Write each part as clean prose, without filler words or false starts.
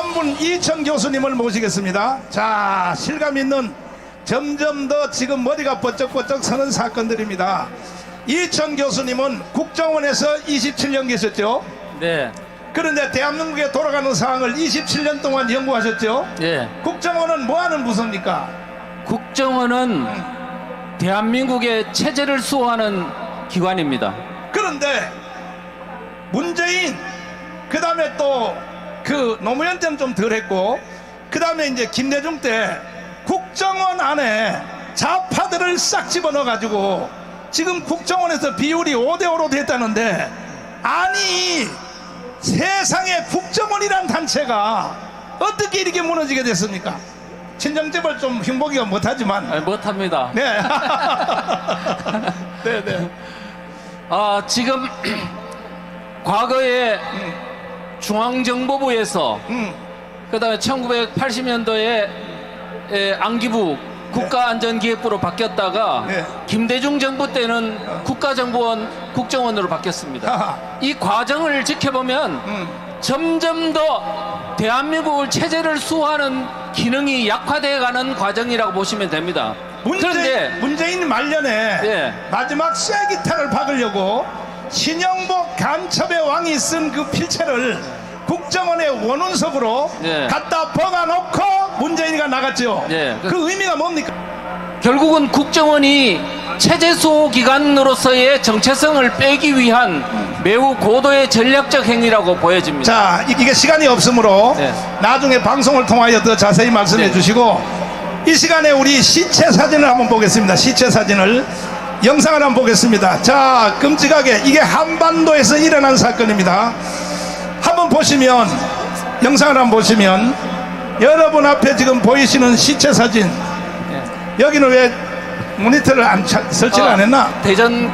한 분 이천 교수님을 모시겠습니다. 자, 실감 있는 점점 더 지금 머리가 번쩍번쩍 서는 사건들입니다. 이천 교수님은 국정원에서 27년 계셨죠? 네. 그런데 대한민국에 돌아가는 상황을 27년 동안 연구하셨죠? 네. 국정원은 뭐하는 부서입니까? 국정원은 대한민국의 체제를 수호하는 기관입니다. 그런데 문재인, 그 다음에 또 그 노무현 때는 좀 덜했고, 그 다음에 이제 김대중 때 국정원 안에 좌파들을 싹 집어넣어 가지고 지금 국정원에서 비율이 5대5로 됐다는데, 아니 세상에 국정원이란 단체가 어떻게 이렇게 무너지게 됐습니까? 친정집을 좀 흉보기가 못하지만. 아니, 못합니다. 네. 네네. 지금 과거에 중앙정보부에서 그다음에 1980년도에 안기부 국가안전기획부로 바뀌었다가 네. 김대중 정부 때는 국가정보원 국정원으로 바뀌었습니다. 하하. 이 과정을 지켜보면 점점 더 대한민국을 체제를 수호하는 기능이 약화되어가는 과정이라고 보시면 됩니다. 그런데 문재인 말년에 예. 마지막 쇠기타를 박으려고 신영복 간첩의 왕이 쓴 그 필체를 국정원의 원운석으로 예. 갖다 박아놓고 문재인이가 나갔죠. 예. 그 의미가 뭡니까? 결국은 국정원이 체제 수호 기관으로서의 정체성을 빼기 위한 매우 고도의 전략적 행위라고 보여집니다. 자, 이게 시간이 없으므로 네. 나중에 방송을 통하여 더 자세히 말씀해 네. 주시고, 이 시간에 우리 시체 사진을 한번 보겠습니다. 시체 사진을, 영상을 한번 보겠습니다. 자, 끔찍하게 이게 한반도에서 일어난 사건입니다. 한번 보시면, 영상을 한번 보시면, 여러분 앞에 지금 보이시는 시체 사진, 네. 여기는 왜 모니터를 설치를 안 했나? 대전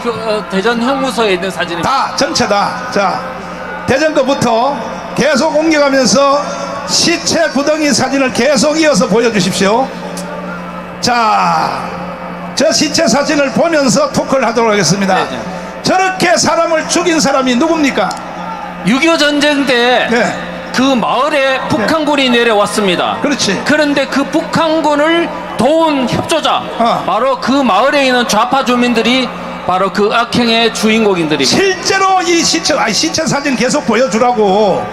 형무소에 있는 사진입니다. 다 전체 다. 자, 대전 거부터 계속 옮겨가면서 시체 구덩이 사진을 계속 이어서 보여주십시오. 자, 저 시체 사진을 보면서 토크를 하도록 하겠습니다. 네, 네. 저렇게 사람을 죽인 사람이 누굽니까? 6.25 전쟁 때 그 네. 마을에 북한군이 내려왔습니다. 그렇지. 그런데 그 북한군을 도운 협조자, 바로 그 마을에 있는 좌파 주민들이 바로 그 악행의 주인공인들입니다. 실제로 이 시체 사진 계속 보여주라고.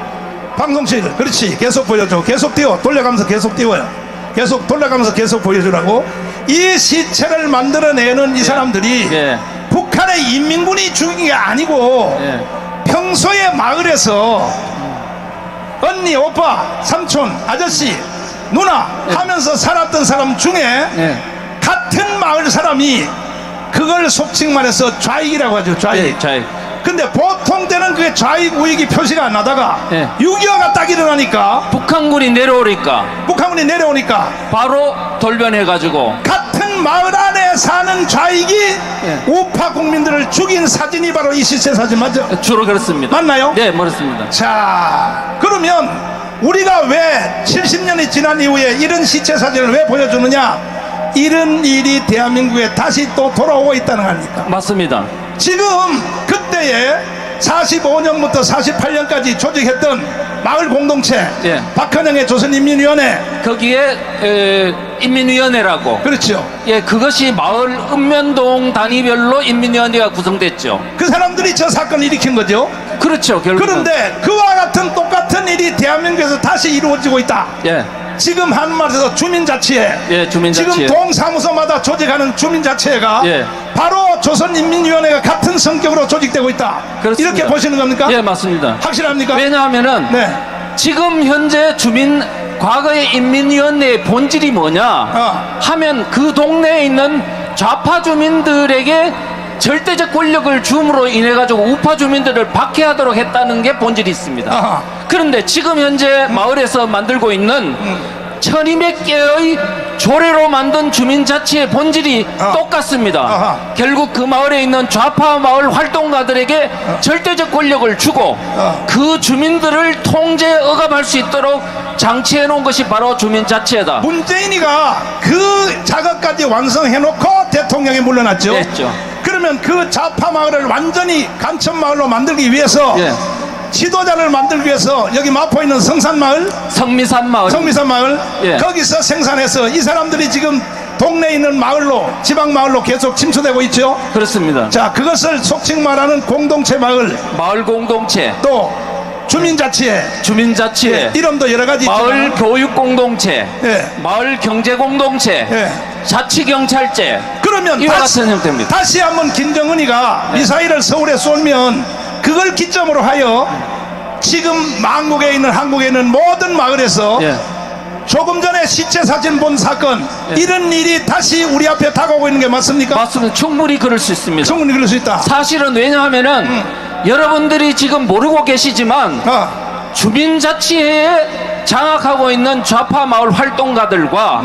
방송실, 그렇지, 계속 보여줘. 계속 띄워, 돌려가면서 계속 띄워요. 계속 돌려가면서 계속 보여주라고. 이 시체를 만들어내는 이 사람들이 예. 북한의 인민군이 죽인 게 아니고 예. 평소에 마을에서 언니, 오빠, 삼촌, 아저씨, 누나 하면서 살았던 사람 중에 예. 같은 마을 사람이, 그걸 속칭 말해서 좌익이라고 하죠. 좌익. 예, 자, 근데 보통 때는 그게 좌익 우익이 표시가 안 나다가 예. 6.25가 딱 일어나니까, 북한군이 내려오니까 북한군이 내려오니까 바로 돌변해가지고 같은 마을 안에 사는 좌익이 우파 국민들을 죽인 사진이 바로 이 시체 사진 맞죠? 주로 그렇습니다. 맞나요? 네, 그렇습니다. 자, 그러면 우리가 왜 70년이 지난 이후에 이런 시체 사진을 왜 보여주느냐? 이런 일이 대한민국에 다시 또 돌아오고 있다는 거 아닙니까? 맞습니다. 지금 그때에 45년부터 48년까지 조직했던 마을 공동체, 예. 박헌영의 조선인민위원회, 거기에 인민위원회라고, 그렇죠. 예, 그것이 마을 읍면동 단위별로 인민위원회가 구성됐죠. 그 사람들이 저 사건을 일으킨 거죠. 그렇죠. 결국 그런데 그와 같은 똑같은 일이 대한민국에서 다시 이루어지고 있다. 예, 지금 한말에서 주민자치회, 예, 주민자치회. 지금 동사무소마다 조직하는 주민자치회가 예. 바로 조선인민위원회가 같은 성격으로 조직되고 있다. 그렇습니다. 이렇게 보시는 겁니까? 예, 맞습니다. 확실합니까? 왜냐하면은 네. 지금 현재 과거의 인민위원회의 본질이 뭐냐 하면 그 동네에 있는 좌파 주민들에게 절대적 권력을 줌으로 인해 가지고 우파 주민들을 박해하도록 했다는 게 본질이 있습니다. 아하. 그런데 지금 현재 마을에서 만들고 있는 1200개의 조례로 만든 주민자치의 본질이 똑같습니다. 아하. 결국 그 마을에 있는 좌파 마을 활동가들에게 절대적 권력을 주고 그 주민들을 통제 억압할 수 있도록 장치해 놓은 것이 바로 주민자치회다. 문재인이가 그 작업까지 완성해놓고 대통령이 물러났죠. 했죠. 그러면 그 좌파 마을을 완전히 간첩 마을로 만들기 위해서 예. 지도자를 만들기 위해서 여기 마포에 있는 성산마을, 성미산 마을. 성미산 마을 예. 거기서 생산해서 이 사람들이 지금 동네에 있는 마을로, 지방 마을로 계속 침투되고 있죠. 그렇습니다. 자, 그것을 속칭 말하는 공동체 마을, 마을 공동체, 또 주민자치회, 주민자치회, 이름도 여러 가지 마을 있지만, 교육 공동체, 예. 마을 경제 공동체, 예. 자치경찰제. 그러면 이와 같은 형태입니다. 다시 한번 김정은이가 네. 미사일을 서울에 쏘면 그걸 기점으로 하여 지금 만국에 있는, 한국에 있는 모든 마을에서 예. 조금 전에 시체 사진 본 사건, 예. 이런 일이 다시 우리 앞에 다가오고 있는 게 맞습니까? 맞습니다. 충분히 그럴 수 있습니다. 충분히 그럴 수 있다. 사실은 왜냐하면은 여러분들이 지금 모르고 계시지만 주민자치회에 장악하고 있는 좌파 마을 활동가들과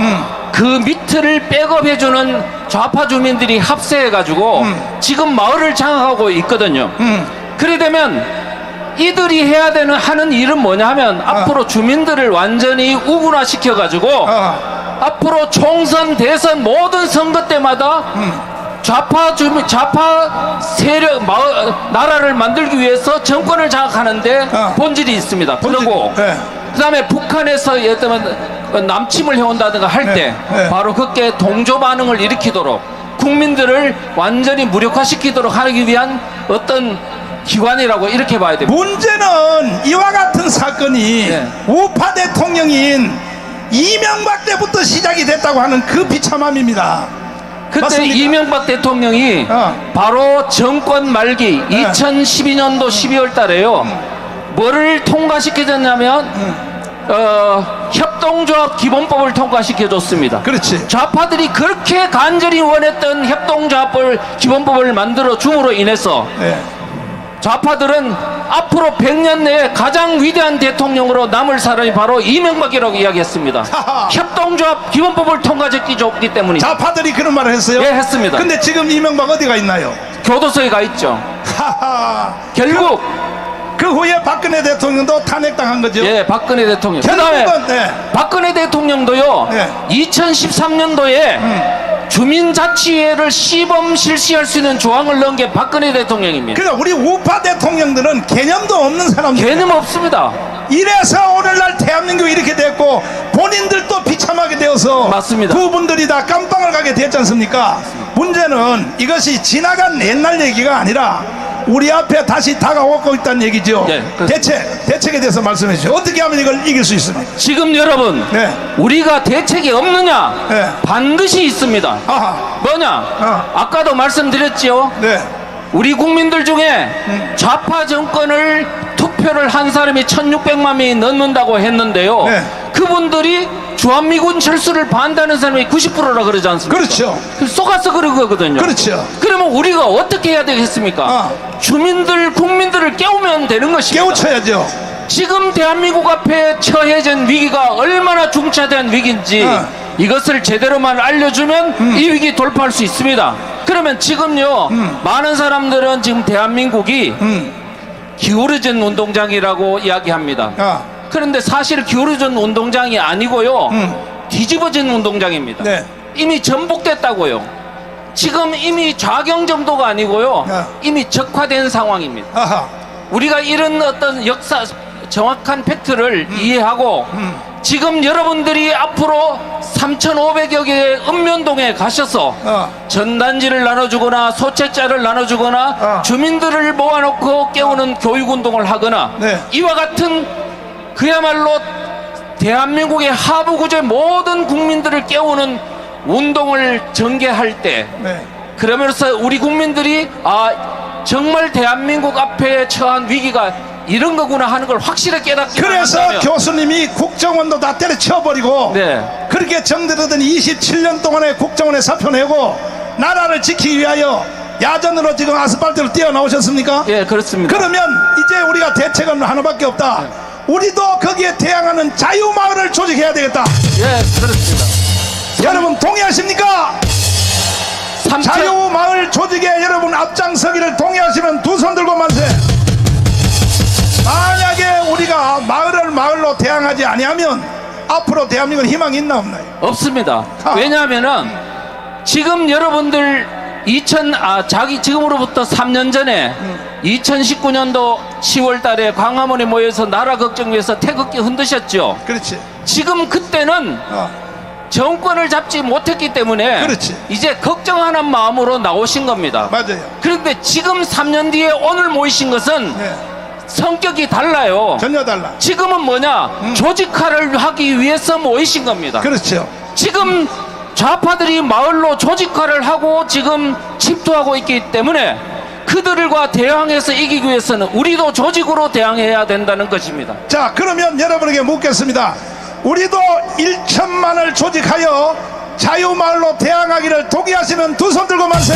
그 밑을 백업해주는 좌파 주민들이 합세해가지고 지금 마을을 장악하고 있거든요. 그래 되면 이들이 해야 되는 하는 일은 뭐냐 하면 앞으로 주민들을 완전히 우군화시켜가지고 앞으로 총선, 대선 모든 선거 때마다 좌파 세력, 나라를 만들기 위해서 정권을 장악하는데 본질이 있습니다. 그리고 네. 그다음에 북한에서 예를 들면 남침을 해온다든가 할 때 네. 바로 그게 동조 반응을 일으키도록 국민들을 완전히 무력화시키도록 하기 위한 어떤 기관이라고 이렇게 봐야 됩니다. 문제는 이와 같은 사건이 네. 우파 대통령인 이명박 때부터 시작이 됐다고 하는 그 비참함입니다. 그때 맞습니까? 이명박 대통령이 바로 정권 말기 2012년도 12월 달에요. 뭐를 통과시켜줬냐면 협동조합 기본법을 통과시켜줬습니다. 그렇지. 좌파들이 그렇게 간절히 원했던 협동조합을 기본법을 만들어 줌으로 인해서 네. 좌파들은 앞으로 100년 내에 가장 위대한 대통령으로 남을 사람이 바로 이명박이라고 이야기했습니다. 하하. 협동조합 기본법을 통과시켰기 때문입니다. 좌파들이 그런 말을 했어요? 예, 했습니다. 근데 지금 이명박 어디가 있나요? 교도소에 가 있죠. 하하. 결국 그 후에 박근혜 대통령도 탄핵당한 거죠? 예, 박근혜 대통령. 그다음에 결국은 네. 박근혜 대통령도요. 네. 2013년도에 주민자치회를 시범 실시할 수 있는 조항을 넣은 게 박근혜 대통령입니다. 그러니까 우리 우파 대통령들은 개념도 없는 사람들. 개념 없습니다. 이래서 오늘날 대한민국이 이렇게 됐고 본인들도 비참하게 되어서 맞습니다. 그분들이 다 깜빵을 가게 됐지 않습니까? 문제는 이것이 지나간 옛날 얘기가 아니라 우리 앞에 다시 다가오고 있다는 얘기죠. 네, 대책에 대해서 말씀해 주시죠. 어떻게 하면 이걸 이길 수 있습니까? 지금 여러분 네. 우리가 대책이 없느냐? 네. 반드시 있습니다. 아하. 뭐냐? 아까도 말씀드렸지요. 네. 우리 국민들 중에 좌파 정권을 투표를 한 사람이 1600만 명이 넘는다고 했는데요. 네. 그분들이 주한미군 철수를 반대하는 사람이 90%라 그러지 않습니까? 그렇죠. 속아서 그런 거거든요. 그렇죠. 그러면 우리가 어떻게 해야 되겠습니까? 주민들, 국민들을 깨우면 되는 것입니다. 깨우쳐야죠. 지금 대한민국 앞에 처해진 위기가 얼마나 중차대한 위기인지 이것을 제대로만 알려주면 이 위기 돌파할 수 있습니다. 그러면 지금요 많은 사람들은 지금 대한민국이 기울어진 운동장이라고 이야기합니다. 그런데 사실 기울어진 운동장이 아니고요 뒤집어진 운동장입니다. 네. 이미 전복됐다고요. 지금 이미 좌경 정도가 아니고요 이미 적화된 상황입니다. 아하. 우리가 이런 어떤 역사 정확한 팩트를 이해하고 지금 여러분들이 앞으로 3,500여 개의 읍면동에 가셔서 전단지를 나눠주거나 소책자를 나눠주거나 주민들을 모아놓고 깨우는 교육운동을 하거나 네. 이와 같은 그야말로 대한민국의 하부구조의 모든 국민들을 깨우는 운동을 전개할 때 네. 그러면서 우리 국민들이 정말 대한민국 앞에 처한 위기가 이런 거구나 하는 걸 확실히 깨닫게 그래서 한다면 교수님이 국정원도 다 때려쳐버리고 그렇게 정들었던 27년 동안의 국정원에 사표 내고 나라를 지키기 위하여 야전으로 지금 아스팔트로 뛰어나오셨습니까? 예, 그렇습니다. 그러면 이제 우리가 대책은 하나밖에 없다. 우리도 거기에 대항하는 자유마을을 조직해야 되겠다. 예, 그렇습니다. 여러분 동의하십니까? 자유마을 조직에 여러분 앞장서기를 동의하시면 두 손 들고 만세. 만약에 우리가 마을로 대항하지 아니하면 앞으로 대한민국은 희망이 있나 없나요? 없습니다. 왜냐하면은 지금 여러분들 지금으로부터 3년 전에 2019년도 10월 달에 광화문에 모여서 나라 걱정 위해서 태극기 흔드셨죠. 그렇지. 지금 그때는 정권을 잡지 못했기 때문에 그렇지. 이제 걱정하는 마음으로 나오신 겁니다. 맞아요. 그런데 지금 3년 뒤에 오늘 모이신 것은 네. 성격이 달라요. 전혀 달라. 지금은 뭐냐? 조직화를 하기 위해서 모이신 겁니다. 그렇죠. 지금 좌파들이 마을로 조직화를 하고 지금 침투하고 있기 때문에 그들과 대항해서 이기기 위해서는 우리도 조직으로 대항해야 된다는 것입니다. 자, 그러면 여러분에게 묻겠습니다. 우리도 1천만을 조직하여 자유마을로 대항하기를 동의하시는 두 손 들고 만세.